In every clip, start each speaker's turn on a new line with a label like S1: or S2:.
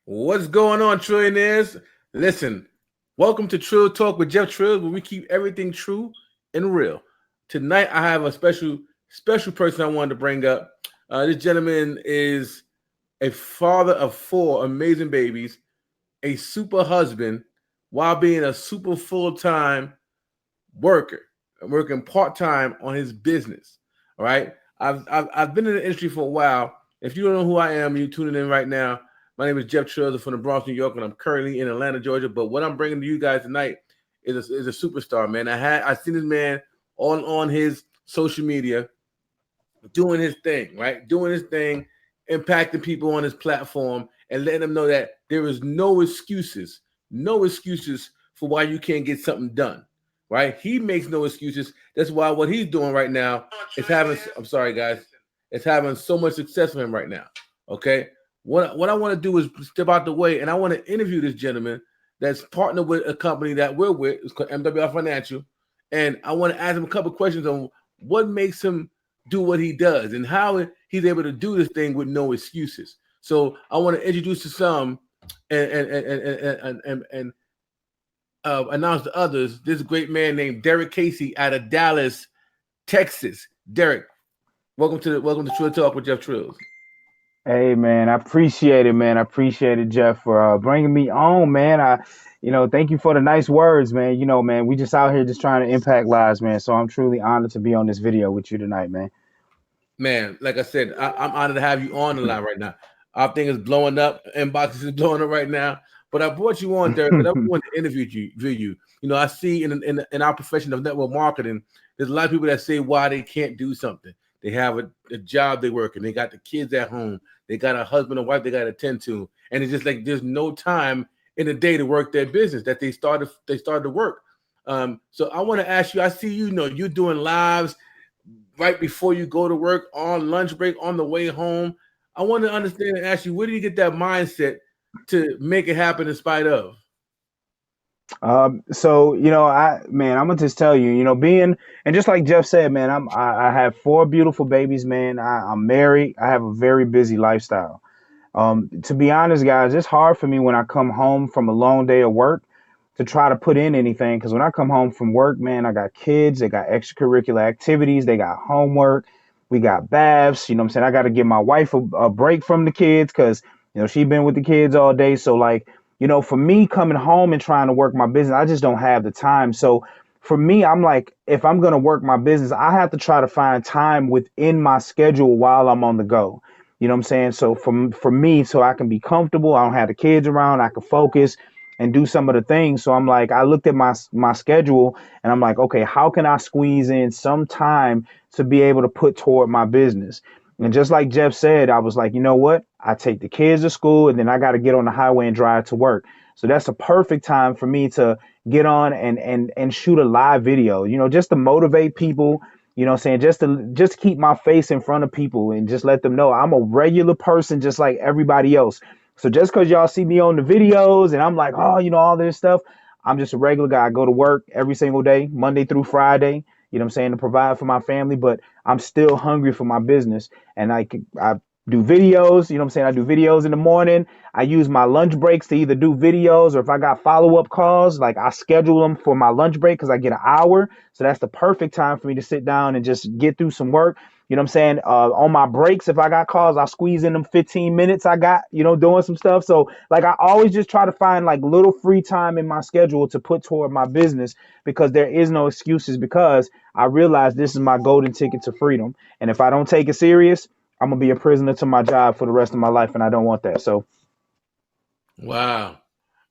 S1: What's going on, trillionaires? Listen, welcome to Trill Talk with Jeff Trills, where we keep everything true and real. Tonight, I have a special person I wanted to bring up. This gentleman is a father of four amazing babies, a super husband, while being a super full-time worker, working part-time on his business. All right, I've been in the industry for a while. If you don't know who I am, you're tuning in right now. My name is Jeff Trills from the Bronx, New York, and I'm currently in Atlanta, Georgia. But what I'm bringing to you guys tonight is a superstar, man. I seen this man on his social media doing his thing, right? Doing his thing, impacting people on his platform, and letting them know that there is no excuses for why you can't get something done, right? He makes no excuses. That's why what he's doing right now is having. I'm sorry, guys. It's having so much success for him right now. Okay. What I want to do is step out the way, and I want to interview this gentleman that's partnered with a company that we're with. It's called MWR Financial, and I want to ask him a couple of questions on what makes him do what he does and how he's able to do this thing with no excuses. So I want to introduce to some and announce to others this great man named Derrick Casey out of Dallas, Texas. Derrick, welcome to Trill Talk with Jeff Trills.
S2: Hey man, I appreciate it, man. I appreciate it, Jeff, for bringing me on, man. Thank you for the nice words, man. Man, we just out here just trying to impact lives, man. So I'm truly honored to be on this video with you tonight, man.
S1: Man, like I said, I'm honored to have you on the line right now. Our thing is blowing up, inboxes is blowing up right now. But I brought you on, Derrick, because I want to interview you. I see in our profession of network marketing, there's a lot of people that say why they can't do something. They have a job they work in, they got the kids at home, they got a husband and wife they got to attend to, and it's just like there's no time in the day to work their business that they started to work. So I want to ask you. I see you're doing lives right before you go to work, on lunch break, on the way home. I want to understand and ask you, where do you get that mindset to make it happen in spite of?
S2: I'm gonna just tell you, being and just like Jeff said, man, I have four beautiful babies, man. I'm married. I have a very busy lifestyle. To be honest, guys, it's hard for me when I come home from a long day of work to try to put in anything because when I come home from work, man, I got kids, they got extracurricular activities, they got homework, we got baths. You know what I'm saying? I got to give my wife a break from the kids because she's been with the kids all day. So like, for me coming home and trying to work my business, I just don't have the time. So for me, I'm like, if I'm gonna work my business, I have to try to find time within my schedule while I'm on the go. You know what I'm saying? So for me, so I can be comfortable, I don't have the kids around, I can focus and do some of the things. So I'm like, I looked at my schedule and I'm like, okay, how can I squeeze in some time to be able to put toward my business? And just like Jeff said, I was like, you know what? I take the kids to school and then I got to get on the highway and drive to work. So that's a perfect time for me to get on and shoot a live video, just to motivate people, what I'm saying, just keep my face in front of people and just let them know I'm a regular person just like everybody else. So just because y'all see me on the videos and I'm like, oh, all this stuff, I'm just a regular guy. I go to work every single day, Monday through Friday, what I'm saying, to provide for my family, but I'm still hungry for my business. And I do videos, what I'm saying? I do videos in the morning. I use my lunch breaks to either do videos or if I got follow-up calls, like I schedule them for my lunch break because I get an hour. So that's the perfect time for me to sit down and just get through some work. You know what I'm saying? On my breaks, if I got calls, I squeeze in them 15 minutes I got, doing some stuff. So like I always just try to find like little free time in my schedule to put toward my business because there is no excuses because I realize this is my golden ticket to freedom. And if I don't take it serious, I'm gonna be a prisoner to my job for the rest of my life, and I don't want that. So,
S1: Wow,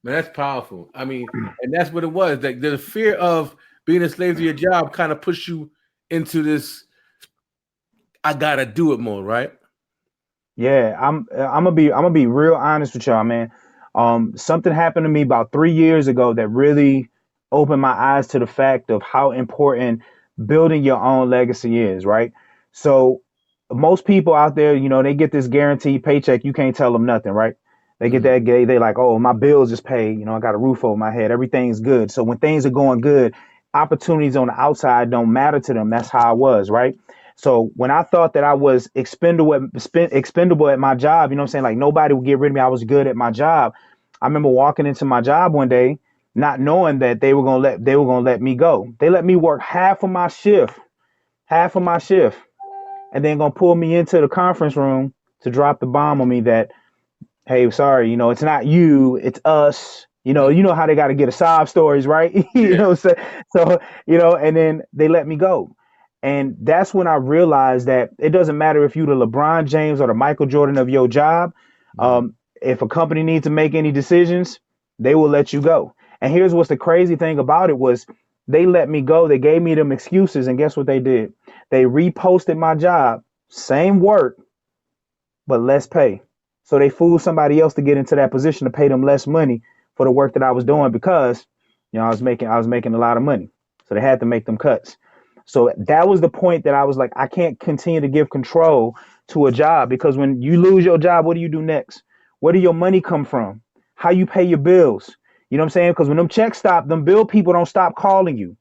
S1: man, that's powerful. I mean, and that's what it was. Like the fear of being a slave to your job kind of pushed you into this. I gotta do it more, right?
S2: yeah, I'm gonna be real honest with y'all, man. Something happened to me about 3 years ago that really opened my eyes to the fact of how important building your own legacy is, right? So most people out there, they get this guaranteed paycheck. You can't tell them nothing, right? They get
S1: Mm-hmm.
S2: that gay. They like, oh, my bills is paid. I got a roof over my head. Everything's good. So when things are going good, opportunities on the outside don't matter to them. That's how I was, right? So when I thought that I was expendable at my job, you know what I'm saying? Like nobody would get rid of me. I was good at my job. I remember walking into my job one day, not knowing that they were gonna let me go. They let me work half of my shift, and then gonna pull me into the conference room to drop the bomb on me that, hey, sorry, it's not you, it's us. You know how they got to get a sob stories, right?
S1: Yeah.
S2: So, and then they let me go. And that's when I realized that it doesn't matter if you the LeBron James or the Michael Jordan of your job.
S1: Mhm.
S2: If a company needs to make any decisions, they will let you go. And here's what's the crazy thing about it was they let me go. They gave me them excuses, and guess what they did? They reposted my job, same work, but less pay. So they fooled somebody else to get into that position to pay them less money for the work that I was doing because, I was making a lot of money. So they had to make them cuts. So that was the point that I was like, I can't continue to give control to a job because when you lose your job, what do you do next? Where do your money come from? How you pay your bills? You know what I'm saying? Because when them checks stop, them bill people don't stop calling you.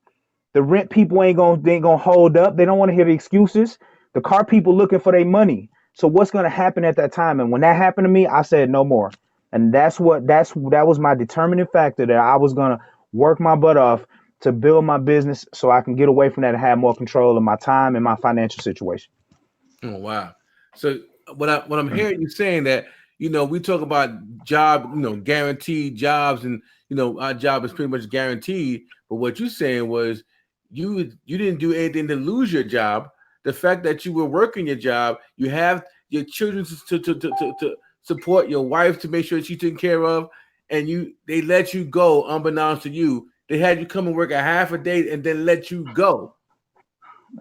S2: The rent people ain't gonna hold up. They don't want to hear the excuses. The car people looking for their money. So what's gonna happen at that time? And when that happened to me, I said no more. And that was my determining factor that I was gonna work my butt off to build my business so I can get away from that and have more control of my time and my financial situation.
S1: Oh wow. So what I'm hearing you saying that we talk about job, guaranteed jobs, and our job is pretty much guaranteed. But what you're saying was you didn't do anything to lose your job. The fact that you were working your job, you have your children to support, your wife to make sure she's taken care of, and they let you go unbeknownst to you. They had you come and work a half a day and then let you go.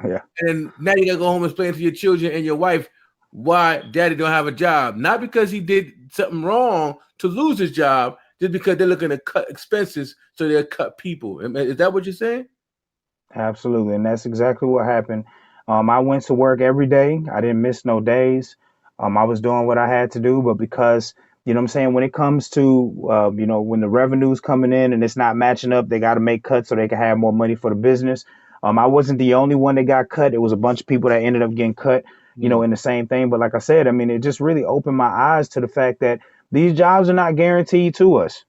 S2: Yeah.
S1: And now you gotta go home and explain to your children and your wife why daddy don't have a job. Not because he did something wrong to lose his job, just because they're looking to cut expenses, so they'll cut people. Is that what you're saying?
S2: Absolutely, and that's exactly what happened. I went to work every day. I didn't miss no days. I was doing what I had to do, but because what I'm saying, when it comes to when the revenue's coming in and it's not matching up, they got to make cuts so they can have more money for the business. I wasn't the only one that got cut. It was a bunch of people that ended up getting cut,
S1: Mm.
S2: in the same thing. But like I said, I mean, it just really opened my eyes to the fact that these jobs are not guaranteed to us.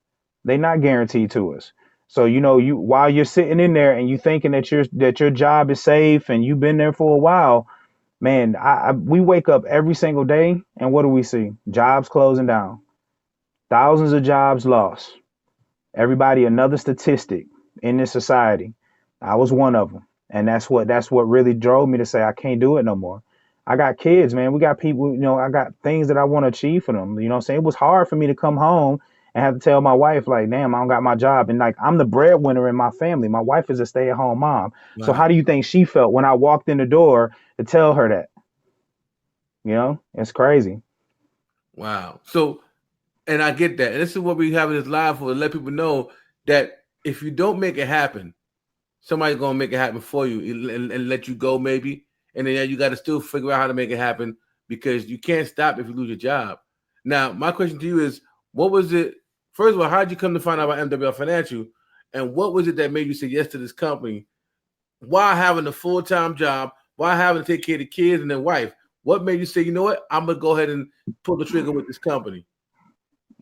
S2: They're not guaranteed to us. So you while you're sitting in there and you thinking that your job is safe and you've been there for a while, man, we wake up every single day and what do we see? Jobs closing down, thousands of jobs lost. Everybody another statistic in this society. I was one of them, and that's what really drove me to say I can't do it no more. I got kids, man. We got people, I got things that I want to achieve for them. You know what I'm saying? It was hard for me to come home and have to tell my wife, like, damn, I don't got my job. And like, I'm the breadwinner in my family. My wife is a stay at home mom. So how
S1: Wow.
S2: do you think she felt when I walked in the door to tell her that? It's crazy.
S1: Wow. So, and I get that. And this is what we have in this live for, to let people know that if you don't make it happen, somebody's gonna make it happen for you and let you go maybe, and then you got to still figure out how to make it happen because you can't stop if you lose your job. Now, my question to you is, what was it? First of all, how did you come to find out about MWR Financial, and what was it that made you say yes to this company? Why having a full time job? Why having to take care of the kids and their wife? What made you say, you know what, I'm gonna go ahead and pull the trigger with this company?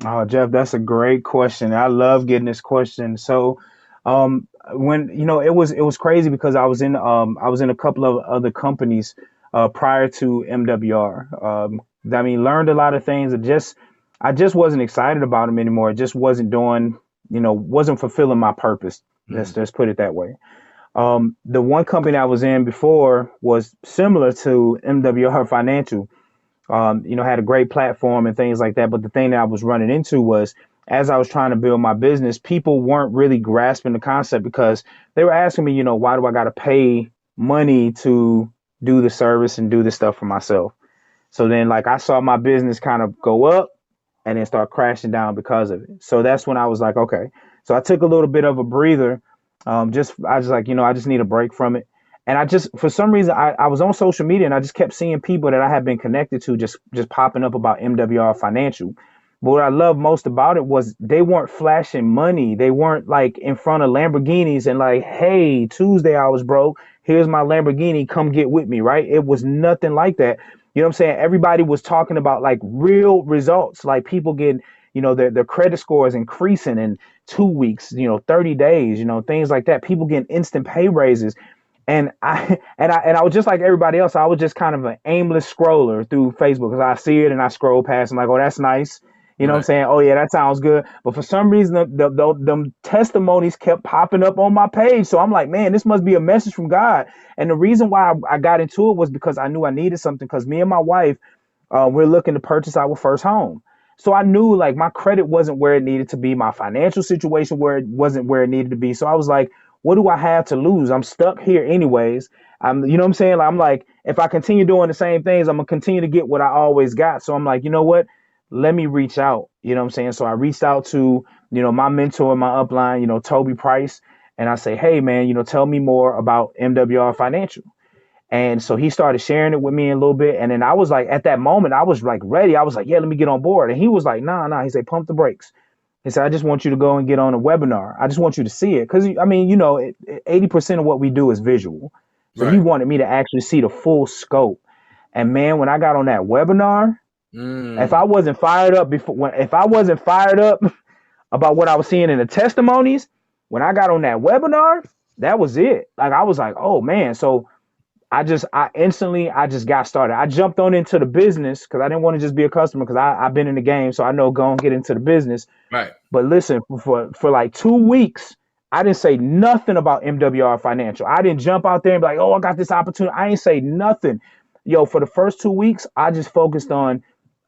S2: Oh, Jeff, that's a great question. I love getting this question. So, when it was crazy because I was in a couple of other companies prior to MWR. I mean, learned a lot of things. I just wasn't excited about them anymore. It just wasn't doing, wasn't fulfilling my purpose. Let's
S1: Mm.
S2: just put it that way. The one company I was in before was similar to MWR Financial, had a great platform and things like that. But the thing that I was running into was as I was trying to build my business, people weren't really grasping the concept because they were asking me, why do I got to pay money to do the service and do this stuff for myself? So then, like, I saw my business kind of go up and then start crashing down because of it. So that's when I was like, okay. So I took a little bit of a breather. I just like, I just need a break from it. And I just, for some reason, I was on social media and I just kept seeing people that I had been connected to just popping up about MWR Financial. But what I love most about it was they weren't flashing money. They weren't like in front of Lamborghinis and like, hey, Tuesday I was broke. Here's my Lamborghini. Come get with me, right? It was nothing like that. You know what I'm saying? Everybody was talking about like real results, like people getting, their credit scores increasing in 2 weeks, 30 days, things like that. People getting instant pay raises. And I was just like everybody else. I was just kind of an aimless scroller through Facebook because I see it and I scroll past. I'm like, oh, that's nice. You know what I'm
S1: Right.
S2: saying? Oh yeah, that sounds good. But for some reason, them testimonies kept popping up on my page. So I'm like, man, this must be a message from God. And the reason why I got into it was because I knew I needed something. Because me and my wife, we're looking to purchase our first home. So I knew like my credit wasn't where it needed to be, my financial situation wasn't where it needed to be. So I was like, what do I have to lose? I'm stuck here anyways. You know what I'm saying? Like, I'm like, if I continue doing the same things, I'm gonna continue to get what I always got. So I'm like, you know what? Let me reach out. You know what I'm saying? So I reached out to, my mentor, my upline, Toby Price, and I say, hey man, tell me more about MWR Financial. And so he started sharing it with me a little bit. And then I was like, at that moment, I was like ready. I was like, yeah, let me get on board. And he was like, nah. He said, pump the brakes. He said, I just want you to go and get on a webinar. I just want you to see it. Because, I mean, 80% of what we do is visual. So he
S1: Right.
S2: wanted me to actually see the full scope. And man, when I got on that webinar, if
S1: Mm.
S2: I wasn't fired up if I wasn't fired up about what I was seeing in the testimonies, when I got on that webinar, that was it. Like, I was like, oh man. So I just got started. I jumped on into the business because I didn't want to just be a customer because I've been in the game. So I know go and get into the business.
S1: Right.
S2: But listen, for like 2 weeks, I didn't say nothing about MWR Financial. I didn't jump out there and be like, oh, I got this opportunity. I ain't say nothing. Yo, for the first 2 weeks, I just focused on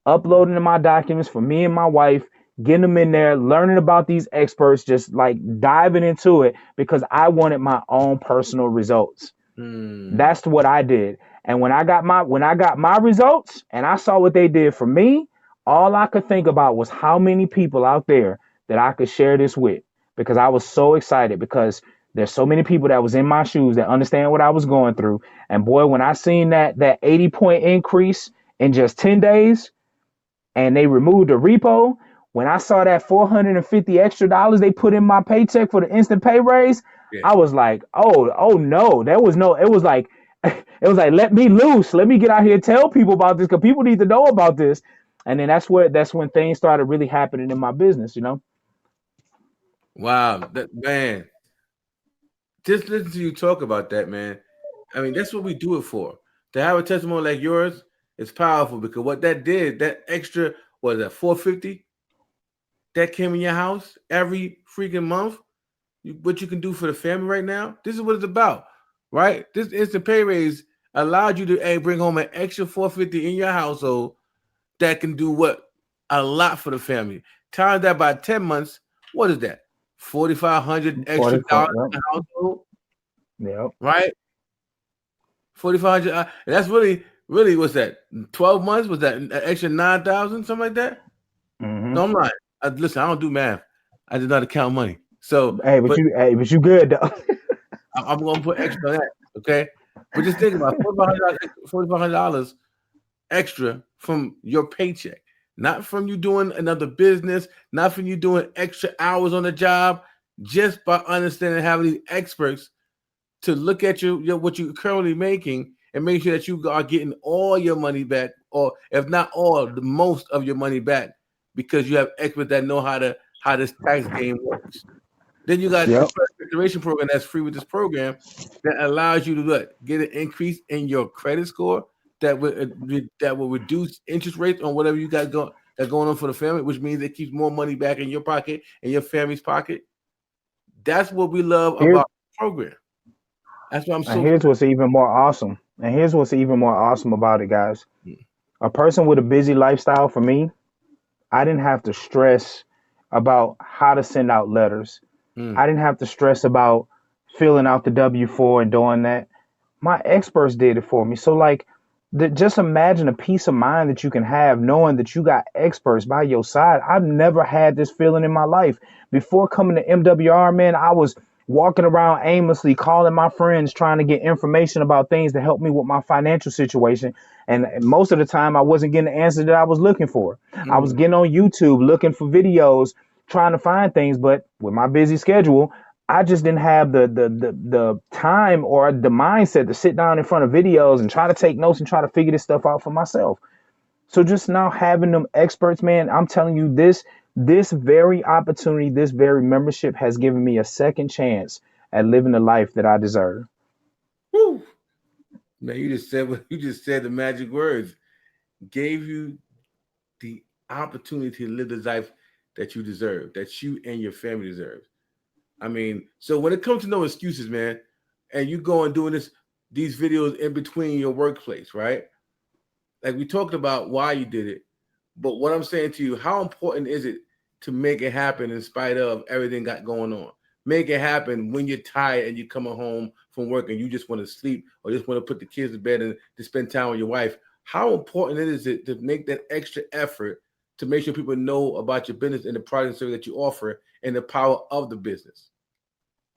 S2: uploading my documents for me and my wife, getting them in there, learning about these experts, just like diving into it because I wanted my own personal results.
S1: Mm.
S2: That's what I did. And when I got my results and I saw what they did for me, all I could think about was how many people out there that I could share this with because I was so excited because there's so many people that was in my shoes that understand what I was going through. And boy, when I seen that 80-point increase in just 10 days and they removed the repo, when I saw that 450 extra dollars they put in my paycheck for the instant pay raise,
S1: Yeah.
S2: I was like, oh no, there was no, it was like, let me loose, let me get out here and tell people about this because people need to know about this. And then that's when things started really happening in my business.
S1: Wow. That man. Just listen to you talk about that, man. I mean, that's what we do it for. To have a testimony like yours is powerful because what that did, that extra, what is that, 450 that came in your house every freaking month, what you can do for the family right now, this is what it's about, right? This instant pay raise allowed you to bring home an extra 450 in your household that can do what? A lot for the family. Times that by 10 months, what is that? 4,500 extra
S2: 44,
S1: dollars in the household,
S2: yep.
S1: right? 4,500. And that's really, what's that? 12 months? Was that an extra 9,000, something like that?
S2: Hmm.
S1: No, I'm not. Listen, I don't do math. I just know how to count money. So, but
S2: But you good though.
S1: I'm going to put extra on that, okay? But just think about $4,500 extra from your paycheck, not from you doing another business, not from you doing extra hours on the job, just by understanding having these experts to look at your what you're currently making and make sure that you are getting all your money back, or if not all, the most of your money back, because you have experts that know how this tax game works. Then you got the
S2: Yep.
S1: credit restoration program that's free with this program that allows you to what? Get an increase in your credit score that will reduce interest rates on whatever you got going on for the family, which means it keeps more money back in your pocket and your family's pocket. That's what we love
S2: Here
S1: about the program. That's why I'm
S2: and
S1: so
S2: here's what's even more awesome. And here's what's even more awesome about it, guys. A person with a busy lifestyle for me, I didn't have to stress about how to send out letters.
S1: mm,
S2: I didn't have to stress about filling out the W-4 and doing that. My experts did it for me. So like just imagine a peace of mind that you can have knowing that you got experts by your side. I've never had this feeling in my life. Before coming to MWR, man, walking around aimlessly, calling my friends, trying to get information about things to help me with my financial situation. And most of the time, I wasn't getting the answer that I was looking for. I was
S1: Mm.
S2: getting on YouTube looking for videos, trying to find things, but with my busy schedule, I just didn't have the time or the mindset to sit down in front of videos and try to take notes and try to figure this stuff out for myself. So just now having them experts, man, I'm telling you this very opportunity, this very membership has given me a second chance at living the life that I deserve.
S1: Woo. Man, you just said what you just said. The magic words gave you the opportunity to live the life that you deserve, that you and your family deserve. I mean, so when it comes to no excuses, man, and you go and doing these videos in between your workplace, right? Like we talked about why you did it, but what I'm saying to you, how important is it to make it happen in spite of everything got going on? Make it happen when you're tired and you're coming home from work and you just want to sleep or just want to put the kids to bed and to spend time with your wife. How important is it to make that extra effort to make sure people know about your business and the product and service that you offer and the power of the business?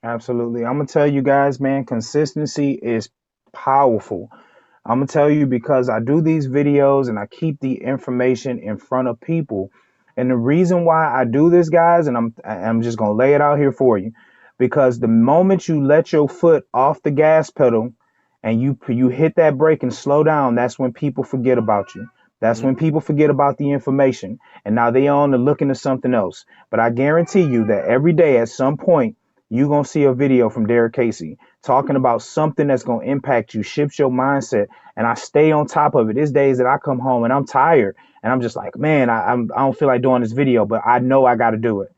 S2: Absolutely. I'm gonna tell you guys, man, consistency is powerful. I'm gonna tell you because I do these videos and I keep the information in front of people. And the reason why I do this, guys, and I'm just gonna lay it out here for you, because the moment you let your foot off the gas pedal and you hit that brake and slow down, that's when people forget about you. That's when
S1: Mm-hmm.
S2: people forget about the information. And now they on to looking to something else. But I guarantee you that every day at some point you're gonna see a video from Derrick Casey talking about something that's gonna impact you, shift your mindset, and I stay on top of it. There's days that I come home and I'm tired and I'm just like, man, I don't feel like doing this video, but I know I got to do it.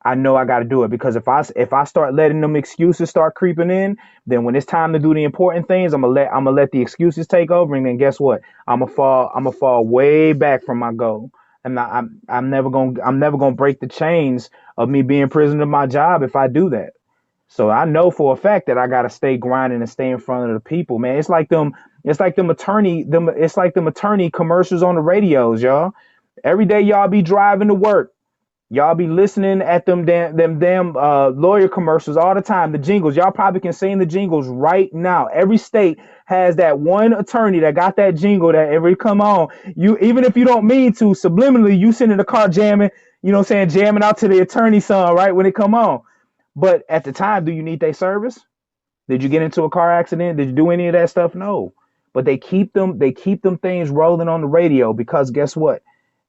S2: I know I got to do it because if I start letting them excuses start creeping in, then when it's time to do the important things, I'm gonna let the excuses take over, and then guess what? I'm gonna fall way back from my goal, and I'm never gonna break the chains of me being prisoner of my job if I do that. So I know for a fact that I gotta stay grinding and stay in front of the people, man. It's like them attorney commercials on the radios, y'all. Every day y'all be driving to work. Y'all be listening at them damn lawyer commercials all the time. The jingles. Y'all probably can sing the jingles right now. Every state has that one attorney that got that jingle that every come on. You even if you don't mean to, subliminally you sitting in the car jamming, you know what I'm saying, jamming out to the attorney song, right? When it come on. But at the time, do you need their service? Did you get into a car accident? Did you do any of that stuff? No. But they keep them things rolling on the radio because guess what?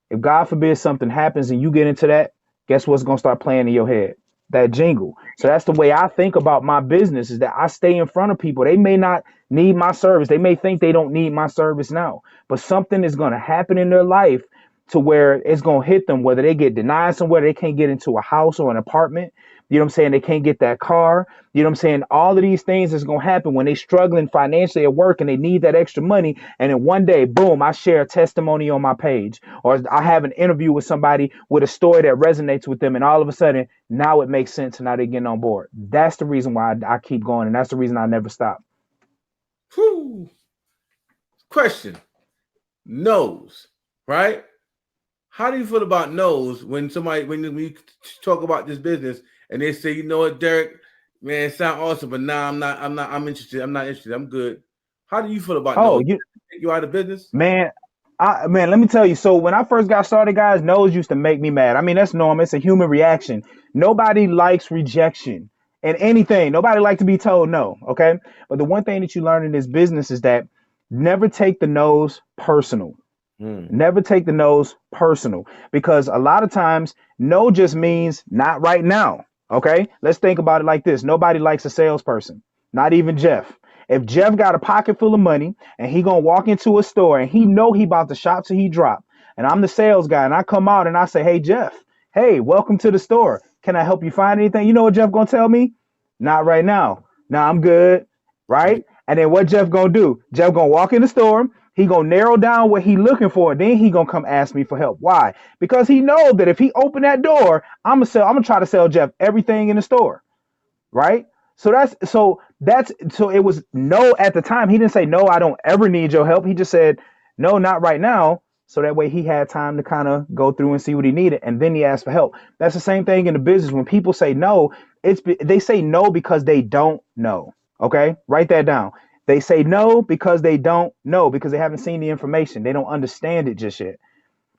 S2: If God forbid something happens and you get into that, guess what's gonna start playing in your head? That jingle. So that's the way I think about my business is that I stay in front of people. They may not need my service. They may think they don't need my service now, but something is gonna happen in their life to where it's gonna hit them, whether they get denied somewhere, they can't get into a house or an apartment. You know what I'm saying? They can't get that car. You know what I'm saying? All of these things is gonna happen when they struggling financially at work and they need that extra money. And then one day, boom, I share a testimony on my page, or I have an interview with somebody with a story that resonates with them, and all of a sudden, now it makes sense, and now they're getting on board. That's the reason why I keep going, and that's the reason I never stop.
S1: Whew. Question: Nose, right? How do you feel about nose when we talk about this business and they say, you know what, Derrick, man, it sounds awesome, but nah, I'm interested. I'm not interested. I'm good. How do you feel about
S2: Oh,
S1: nose? Take you out of business?
S2: man, let me tell you. So when I first got started, guys, no's used to make me mad. I mean, that's normal. It's a human reaction. Nobody likes rejection and anything. Nobody likes to be told no. Okay, but the one thing that you learn in this business is that never take the no's personal.
S1: Hmm.
S2: Never take the no's personal because a lot of times no just means not right now. Okay, let's think about it like this. Nobody likes a salesperson, not even Jeff. If Jeff got a pocket full of money and he gonna walk into a store and he know he about to shop till he drop, and I'm the sales guy and I come out and I say, hey Jeff, hey, welcome to the store. Can I help you find anything? You know what Jeff gonna tell me? Not right now. Nah, I'm good. Right? And then what Jeff gonna do? Jeff gonna walk in the store. He gonna narrow down what he looking for. Then he gonna come ask me for help. Why? Because he know that if he open that door, I'm gonna try to sell Jeff everything in the store. Right? So it was no at the time. He didn't say no, I don't ever need your help. He just said, no, not right now. So that way he had time to kind of go through and see what he needed, and then he asked for help. That's the same thing in the business. When people say no, they say no because they don't know. Okay, write that down. They say no because they don't know, because they haven't seen the information. They don't understand it just yet.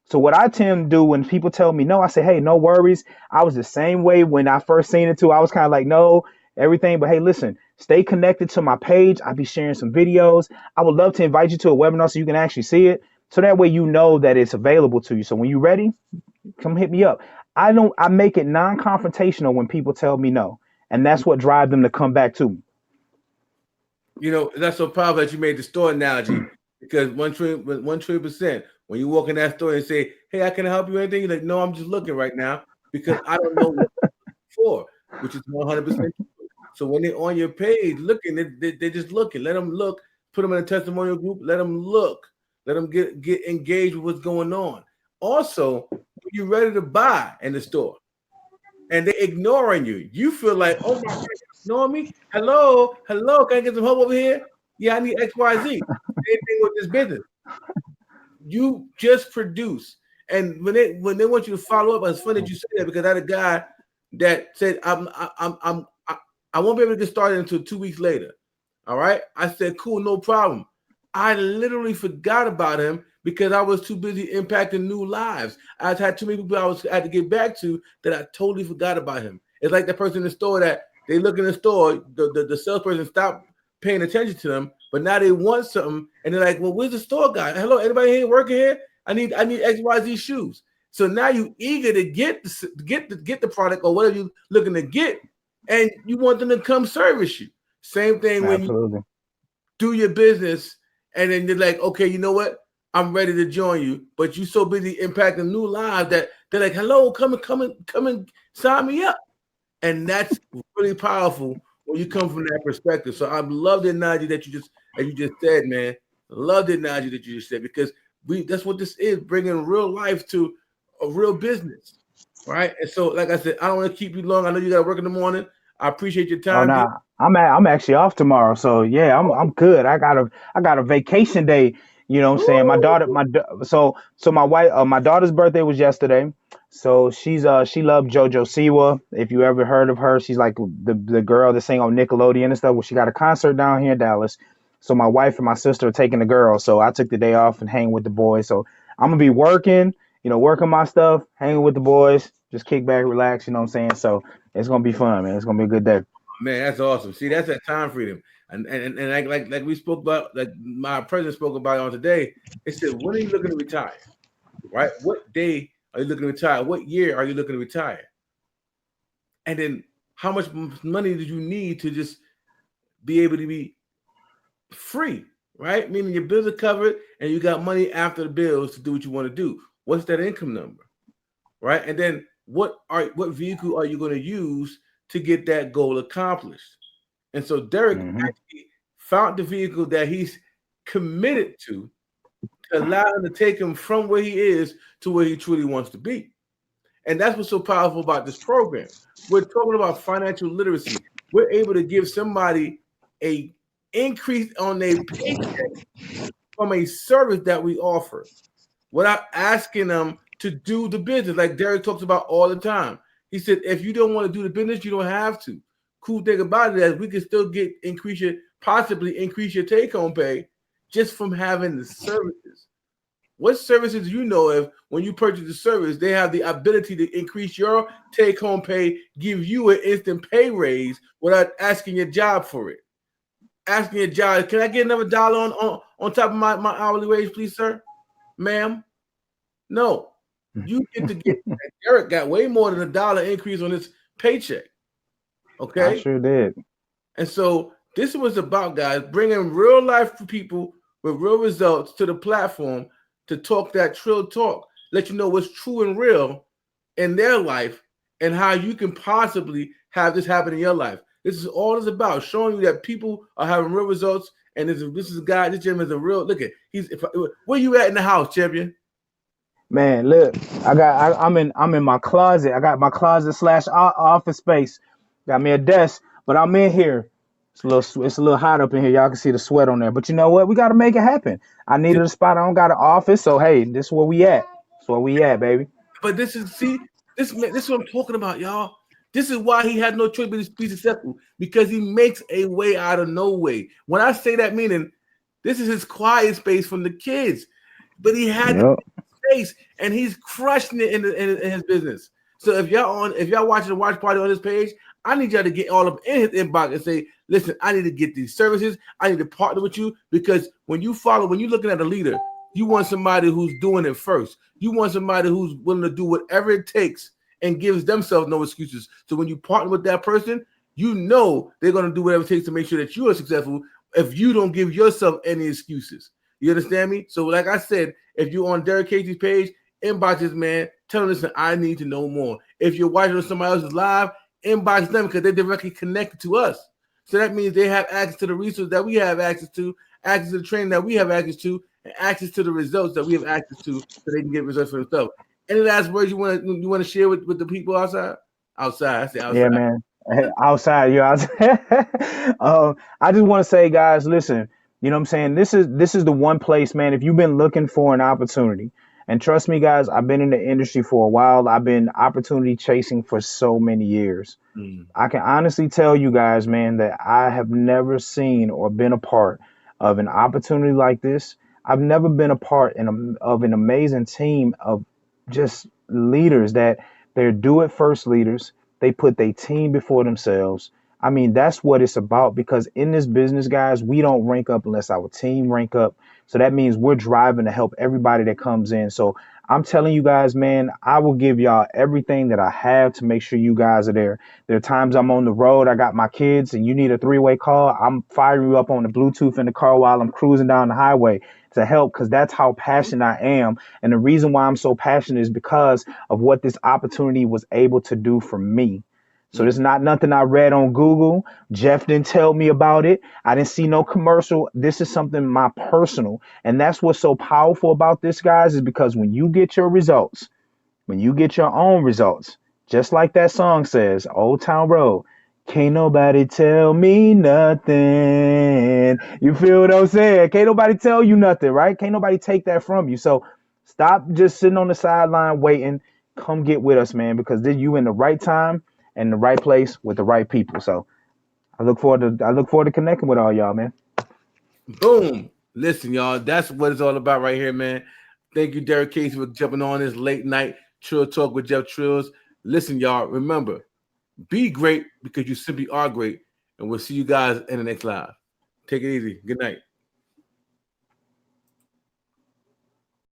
S2: So what I tend to do when people tell me no, I say, hey, no worries. I was the same way when I first seen it too. I was kind of like, no, everything. But hey, listen, stay connected to my page. I'll be sharing some videos. I would love to invite you to a webinar so you can actually see it. So that way you know that it's available to you. So when you're ready, come hit me up. I make it non-confrontational when people tell me no. And that's what drives them to come back to me.
S1: You know, that's so powerful that you made the store analogy, because 1 trillion%. When you walk in that store and say, "Hey, I can help you with anything," you're like, "No, I'm just looking right now because I don't know what for," which is 100%. So when they're on your page looking, they're just looking. Let them look. Put them in a testimonial group. Let them look. Let them get engaged with what's going on. Also, when you're ready to buy in the store and they're ignoring you, you feel like, "Oh my God, you ignoring me? Hello, hello, can I get some help over here? Yeah, I need XYZ." Same thing with this business. You just produce. And when they want you to follow up, it's funny that you say that, because I had a guy that said, I won't be able to get started until 2 weeks later. All right. I said, cool, no problem. I literally forgot about him because I was too busy impacting new lives. I had too many people I had to get back to that I totally forgot about him. It's like the person in the store that they look in the store, the salesperson stopped paying attention to them, but now they want something, and they're like, "Well, where's the store guy? Hello, anybody here working here? I need XYZ shoes." So now you eager to get the product or whatever you're looking to get, and you want them to come service you. Same thing when you
S2: Absolutely.
S1: do your business, and then you're like, "Okay, you know what? I'm ready to join you," but you're so busy impacting new lives that they're like, "Hello, come and sign me up." And that's really powerful when you come from that perspective. So I love the analogy that you just said, man. Love the analogy that you just said, because that's what this is, bringing real life to a real business, right? And so, like I said, I don't want to keep you long. I know you got to work in the morning. I appreciate your
S2: Oh
S1: time, D.
S2: nah, I'm actually off tomorrow, so yeah, I'm good. I got a vacation day. You know what I'm saying? My daughter,
S1: Ooh.
S2: so my wife, my daughter's birthday was yesterday. So she loved JoJo Siwa. If you ever heard of her, she's like the girl that sang on Nickelodeon and stuff. Well, she got a concert down here in Dallas. So my wife and my sister are taking the girls. So I took the day off and hang with the boys. So I'm gonna be working, working my stuff, hanging with the boys, just kick back, relax. You know what I'm saying? So it's gonna be fun, man. It's gonna be a good day.
S1: Man, that's awesome. See, that's that time freedom. And like we spoke about, like my president spoke about it on today. It said, when are you looking to retire? Right? What day are you looking to retire? What year are you looking to retire? And then how much money did you need to just be able to be free, right? Meaning your bills are covered and you got money after the bills to do what you want to do. What's that income number, right? And then what vehicle are you going to use to get that goal accomplished? And so Derrick
S2: Hmm.
S1: actually found the vehicle that he's committed to allow him to take him from where he is to where he truly wants to be. And that's what's so powerful about this program. We're talking about financial literacy. We're able to give somebody a increase on their paycheck from a service that we offer without asking them to do the business. Like Derek talks about all the time. He said, if you don't want to do the business, you don't have to. Cool thing about it is we can still possibly increase your take-home pay just from having the services. What services do you know of when you purchase a service, they have the ability to increase your take-home pay, give you an instant pay raise without asking your job for it? Asking your job, can I get another dollar on top of my hourly wage, please, sir? Ma'am? No. You get to get, Derek got way more than $1 increase on his paycheck.
S2: I
S1: Okay?
S2: sure did.
S1: And so this is what it's about, guys, bringing real life people with real results to the platform to talk that trill talk, let you know what's true and real in their life and how you can possibly have this happen in your life. This is all it's about, showing you that people are having real results. And this is a guy, this gentleman is a real, look at, where you at in the house, champion?
S2: Man, look, I'm in my closet. I got my closet slash office space. Got me a desk, but I'm in here. It's a little hot up in here. Y'all can see the sweat on there. But you know what? We got to make it happen. I needed a spot. I don't got an office. So, hey, this is where we at. That's where we at, baby.
S1: But this is this is what I'm talking about, y'all. This is why he had no choice but to be successful, because he makes a way out of no way. When I say that, meaning this is his quiet space from the kids, but he had
S2: Yep.
S1: space and he's crushing it in his business. So if y'all watching the watch party on this page, I need y'all to get all up in his inbox and say, listen, I need to get these services. I need to partner with you, because when you're looking at a leader, you want somebody who's doing it first. You want somebody who's willing to do whatever it takes and gives themselves no excuses. So when you partner with that person, you know they're going to do whatever it takes to make sure that you are successful if you don't give yourself any excuses. You understand me? So like I said, if you're on Derrick Casey's page, inbox this man, tell him, listen, I need to know more. If you're watching on somebody else's live, inbox them, because they're directly connected to us. So that means they have access to the resources that we have access to the training that we have access to, and access to the results that we have access to, so they can get results for themselves. Any last words you want to share with the people outside? Outside, I say outside.
S2: Yeah, man. Outside, you outside. I just want to say, guys, listen. You know what I'm saying? This is the one place, man. If you've been looking for an opportunity, and trust me, guys, I've been in the industry for a while. I've been opportunity chasing for so many years. I can honestly tell you guys, man, that I have never seen or been a part of an opportunity like this. I've never been a part of an amazing team of just leaders that they're do it first leaders. They put their team before themselves. I mean, that's what it's about, because in this business, guys, we don't rank up unless our team rank up. So that means we're driving to help everybody that comes in. So I'm telling you guys, man, I will give y'all everything that I have to make sure you guys are there. There are times I'm on the road, I got my kids, and you need a three-way call. I'm firing you up on the Bluetooth in the car while I'm cruising down the highway to help, because that's how passionate I am. And the reason why I'm so passionate is because of what this opportunity was able to do for me. So this is not nothing I read on Google. Jeff didn't tell me about it. I didn't see no commercial. This is something my personal. And that's what's so powerful about this, guys, is because when you get your results, when you get your own results, just like that song says, Old Town Road, can't nobody tell me nothing. You feel what I'm saying? Can't nobody tell you nothing, right? Can't nobody take that from you. So stop just sitting on the sideline waiting. Come get with us, man, because then you in the right time and the right place with the right people. So I look forward to connecting with all y'all, man.
S1: Boom. Listen, y'all, that's what it's all about right here, man. Thank you, Derrick Casey, for jumping on this late night Trill Talk with Jeff Trills. Listen, y'all, remember, be great because you simply are great. And we'll see you guys in the next live. Take it easy. Good night.